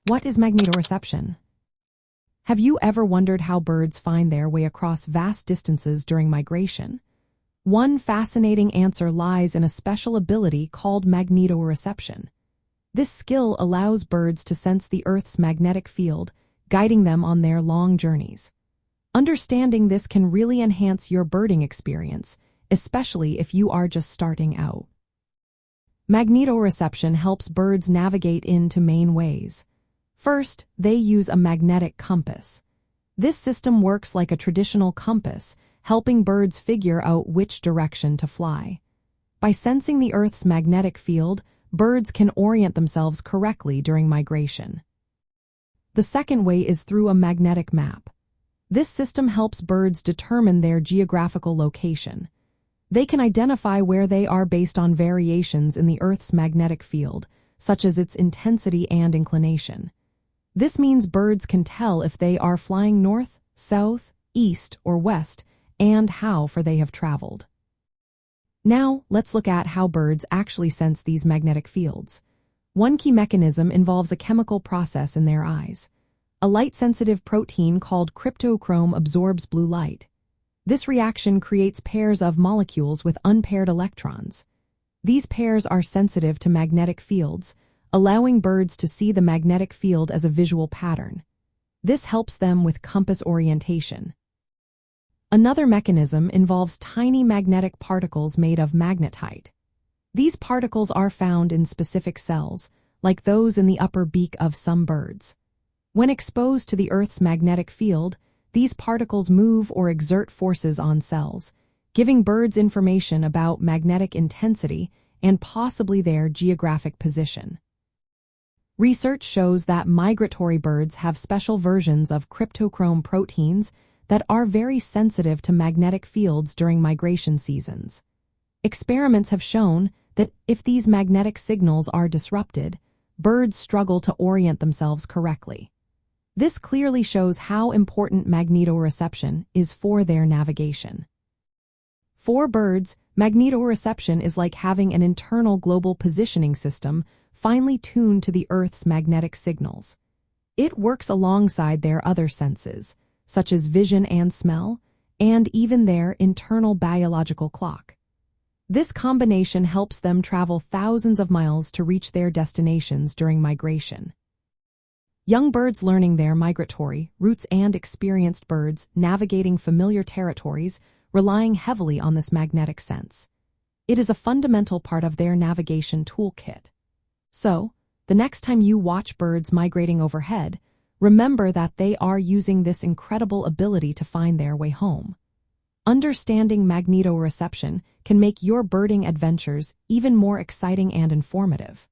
What is magnetoreception? Have you ever wondered how birds find their way across vast distances during migration? One fascinating answer lies in a special ability called magnetoreception. This skill allows birds to sense the Earth's magnetic field, guiding them on their long journeys. Understanding this can really enhance your birding experience, especially if you are just starting out. Magnetoreception helps birds navigate in two main ways. First, they use a magnetic compass. This system works like a traditional compass, helping birds figure out which direction to fly. By sensing the Earth's magnetic field, birds can orient themselves correctly during migration. The second way is through a magnetic map. This system helps birds determine their geographical location. They can identify where they are based on variations in the Earth's magnetic field, such as its intensity and inclination. This means birds can tell if they are flying north, south, east, or west, and how far they have traveled. Now, let's look at how birds actually sense these magnetic fields. One key mechanism involves a chemical process in their eyes. A light-sensitive protein called cryptochrome absorbs blue light. This reaction creates pairs of molecules with unpaired electrons. These pairs are sensitive to magnetic fields, allowing birds to see the magnetic field as a visual pattern. This helps them with compass orientation. Another mechanism involves tiny magnetic particles made of magnetite. These particles are found in specific cells, like those in the upper beak of some birds. When exposed to the Earth's magnetic field, these particles move or exert forces on cells, giving birds information about magnetic intensity and possibly their geographic position. Research shows that migratory birds have special versions of cryptochrome proteins that are very sensitive to magnetic fields during migration seasons. Experiments have shown that if these magnetic signals are disrupted, birds struggle to orient themselves correctly. This clearly shows how important magnetoreception is for their navigation. For birds, magnetoreception is like having an internal global positioning system finely tuned to the Earth's magnetic signals. It works alongside their other senses, such as vision and smell, and even their internal biological clock. This combination helps them travel thousands of miles to reach their destinations during migration. Young birds learning their migratory routes and experienced birds navigating familiar territories, relying heavily on this magnetic sense. It is a fundamental part of their navigation toolkit. So, the next time you watch birds migrating overhead, remember that they are using this incredible ability to find their way home. Understanding magnetoreception can make your birding adventures even more exciting and informative.